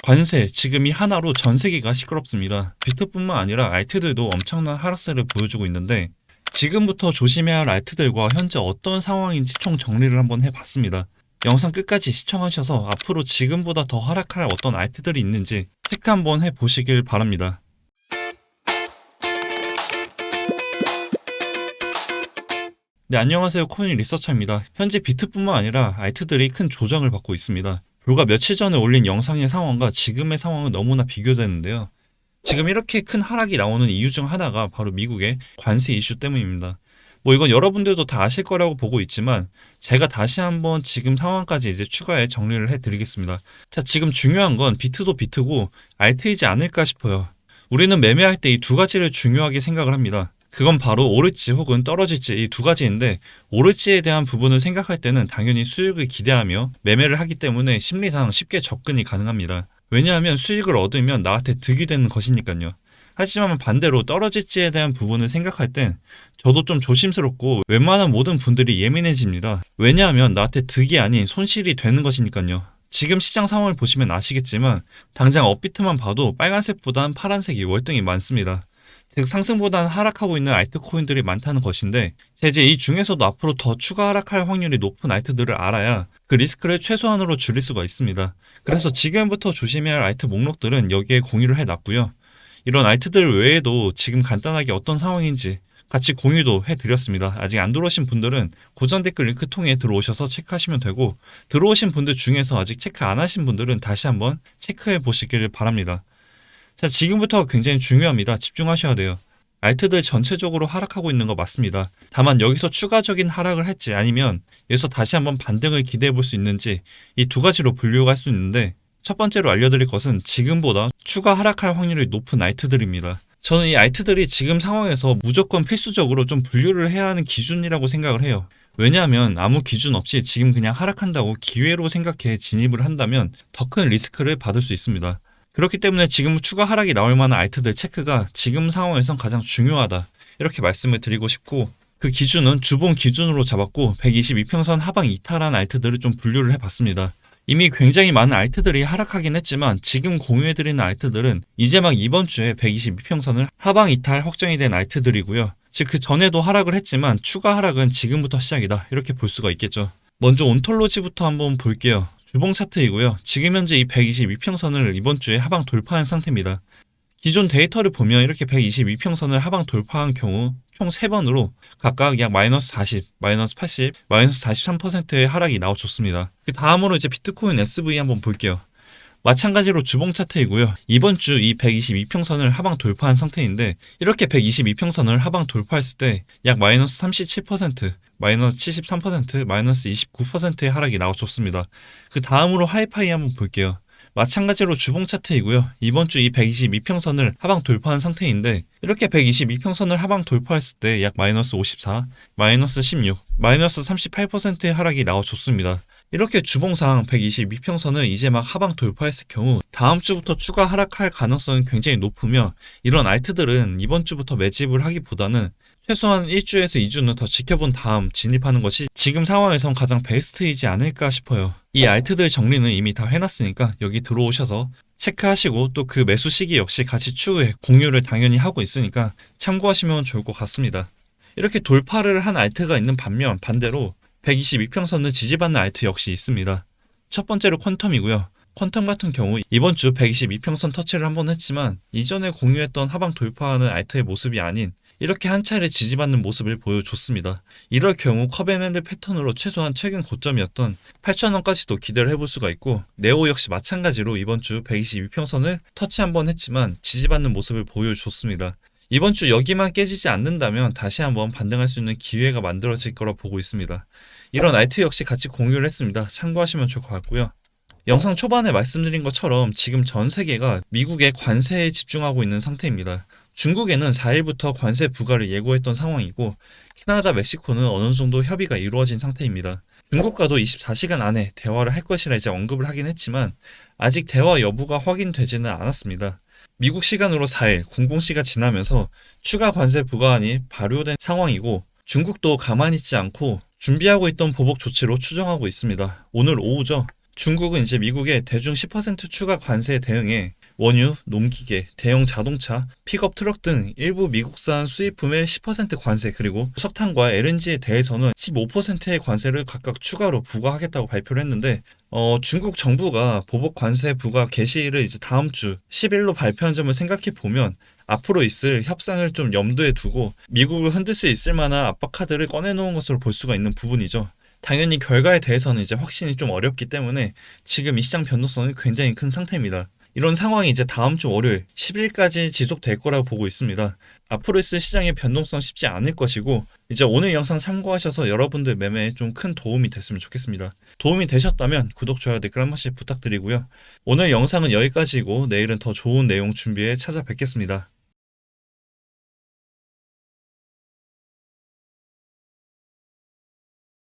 관세, 지금 이 하나로 전 세계가 시끄럽습니다. 비트뿐만 아니라 알트들도 엄청난 하락세를 보여주고 있는데 지금부터 조심해야 할 알트들과 현재 어떤 상황인지 총 정리를 한번 해봤습니다. 영상 끝까지 시청하셔서 앞으로 지금보다 더 하락할 어떤 알트들이 있는지 체크 한번 해보시길 바랍니다. 네, 안녕하세요. 코인 리서처입니다. 현재 비트뿐만 아니라 알트들이 큰 조정을 받고 있습니다. 불과 며칠 전에 올린 영상의 상황과 지금의 상황은 너무나 비교되는데요. 지금 이렇게 큰 하락이 나오는 이유 중 하나가 바로 미국의 관세 이슈 때문입니다. 이건 여러분들도 다 아실 거라고 보고 있지만 제가 다시 한번 지금 상황까지 이제 추가해 정리를 해드리겠습니다. 자, 지금 중요한 건 비트도 비트고 알트이지 않을까 싶어요. 우리는 매매할 때 이 두 가지를 중요하게 생각을 합니다. 그건 바로 오를지 혹은 떨어질지 이 두 가지인데, 오를지에 대한 부분을 생각할 때는 당연히 수익을 기대하며 매매를 하기 때문에 심리상 쉽게 접근이 가능합니다. 왜냐하면 수익을 얻으면 나한테 득이 되는 것이니까요. 하지만 반대로 떨어질지에 대한 부분을 생각할 땐 저도 좀 조심스럽고 웬만한 모든 분들이 예민해집니다. 왜냐하면 나한테 득이 아닌 손실이 되는 것이니까요. 지금 시장 상황을 보시면 아시겠지만 당장 업비트만 봐도 빨간색보단 파란색이 월등히 많습니다. 즉 상승보다는 하락하고 있는 알트코인들이 많다는 것인데, 이제 이 중에서도 앞으로 더 추가 하락할 확률이 높은 알트들을 알아야 그 리스크를 최소한으로 줄일 수가 있습니다. 그래서 지금부터 조심해야 할 알트 목록들은 여기에 공유를 해놨고요. 이런 알트들 외에도 지금 간단하게 어떤 상황인지 같이 공유도 해드렸습니다. 아직 안 들어오신 분들은 고정 댓글 링크 통해 들어오셔서 체크하시면 되고, 들어오신 분들 중에서 아직 체크 안 하신 분들은 다시 한번 체크해 보시길 바랍니다. 자, 지금부터 굉장히 중요합니다. 집중하셔야 돼요. 알트들 전체적으로 하락하고 있는 거 맞습니다. 다만 여기서 추가적인 하락을 할지 아니면 여기서 다시 한번 반등을 기대해 볼 수 있는지 이 두 가지로 분류할 수 있는데, 첫 번째로 알려드릴 것은 지금보다 추가 하락할 확률이 높은 알트들입니다. 저는 이 알트들이 지금 상황에서 무조건 필수적으로 좀 분류를 해야 하는 기준이라고 생각을 해요. 왜냐하면 아무 기준 없이 지금 그냥 하락한다고 기회로 생각해 진입을 한다면 더 큰 리스크를 받을 수 있습니다. 그렇기 때문에 지금 추가 하락이 나올 만한 알트들 체크가 지금 상황에선 가장 중요하다, 이렇게 말씀을 드리고 싶고, 그 기준은 주봉 기준으로 잡았고 122평선 하방 이탈한 알트들을 좀 분류를 해봤습니다. 이미 굉장히 많은 알트들이 하락하긴 했지만 지금 공유해드리는 알트들은 이제 막 이번 주에 122평선을 하방 이탈 확정이 된 알트들이고요. 즉 그 전에도 하락을 했지만 추가 하락은 지금부터 시작이다, 이렇게 볼 수가 있겠죠. 먼저 온톨로지부터 한번 볼게요. 주봉 차트이고요. 지금 현재 이 122평선을 이번 주에 하방 돌파한 상태입니다. 기존 데이터를 보면 이렇게 122평선을 하방 돌파한 경우 총 3번으로 각각 약 마이너스 40, 마이너스 80, 마이너스 43%의 하락이 나와줬습니다. 그 다음으로 이제 비트코인 SV 한번 볼게요. 마찬가지로 주봉 차트이고요. 이번 주 이 122평선을 하방 돌파한 상태인데, 이렇게 122평선을 하방 돌파했을 때 약 마이너스 37%, 마이너스 73%, 마이너스 29%의 하락이 나와줬습니다. 그 다음으로 하이파이 한번 볼게요. 마찬가지로 주봉 차트이고요. 이번 주 이 122평선을 하방 돌파한 상태인데, 이렇게 122평선을 하방 돌파했을 때 약 마이너스 54, 마이너스 16, 마이너스 38%의 하락이 나와줬습니다. 이렇게 주봉상 122평선을 이제 막 하방 돌파했을 경우 다음 주부터 추가 하락할 가능성은 굉장히 높으며, 이런 알트들은 이번 주부터 매집을 하기보다는 최소한 1주에서 2주는 더 지켜본 다음 진입하는 것이 지금 상황에선 가장 베스트이지 않을까 싶어요. 이 알트들 정리는 이미 다 해놨으니까 여기 들어오셔서 체크하시고, 또 그 매수 시기 역시 같이 추후에 공유를 당연히 하고 있으니까 참고하시면 좋을 것 같습니다. 이렇게 돌파를 한 알트가 있는 반면 반대로 122평선을 지지받는 알트 역시 있습니다. 첫 번째로 퀀텀이고요. 퀀텀 같은 경우 이번 주 122평선 터치를 한번 했지만 이전에 공유했던 하방 돌파하는 알트의 모습이 아닌 이렇게 한 차례 지지받는 모습을 보여줬습니다. 이럴 경우 컵앤핸들 패턴으로 최소한 최근 고점이었던 8,000원까지도 기대를 해볼 수가 있고, 네오 역시 마찬가지로 이번 주 122평선을 터치 한번 했지만 지지받는 모습을 보여줬습니다. 이번 주 여기만 깨지지 않는다면 다시 한번 반등할 수 있는 기회가 만들어질 거라 보고 있습니다. 이런 알트 역시 같이 공유를 했습니다. 참고하시면 좋을 것 같고요. 영상 초반에 말씀드린 것처럼 지금 전 세계가 미국의 관세에 집중하고 있는 상태입니다. 중국에는 4일부터 관세 부과를 예고했던 상황이고, 캐나다, 멕시코는 어느 정도 협의가 이루어진 상태입니다. 중국과도 24시간 안에 대화를 할 것이라 이제 언급을 하긴 했지만 아직 대화 여부가 확인되지는 않았습니다. 미국 시간으로 4일 00시가 지나면서 추가 관세 부과안이 발효된 상황이고, 중국도 가만히 있지 않고 준비하고 있던 보복 조치로 추정하고 있습니다. 오늘 오후죠. 중국은 이제 미국의 대중 10% 추가 관세에 대응해 원유, 농기계, 대형 자동차, 픽업 트럭 등 일부 미국산 수입품의 10% 관세, 그리고 석탄과 LNG에 대해서는 15%의 관세를 각각 추가로 부과하겠다고 발표를 했는데, 중국 정부가 보복 관세 부과 개시를 이제 다음 주 10일로 발표한 점을 생각해 보면 앞으로 있을 협상을 좀 염두에 두고 미국을 흔들 수 있을 만한 압박 카드를 꺼내놓은 것으로 볼 수가 있는 부분이죠. 당연히 결과에 대해서는 이제 확신이 좀 어렵기 때문에 지금 이 시장 변동성이 굉장히 큰 상태입니다. 이런 상황이 이제 다음 주 월요일 10일까지 지속될 거라고 보고 있습니다. 앞으로 있을 시장의 변동성 쉽지 않을 것이고, 이제 오늘 영상 참고하셔서 여러분들 매매에 좀 큰 도움이 됐으면 좋겠습니다. 도움이 되셨다면 구독, 좋아요, 댓글 한 번씩 부탁드리고요. 오늘 영상은 여기까지고 내일은 더 좋은 내용 준비해 찾아뵙겠습니다.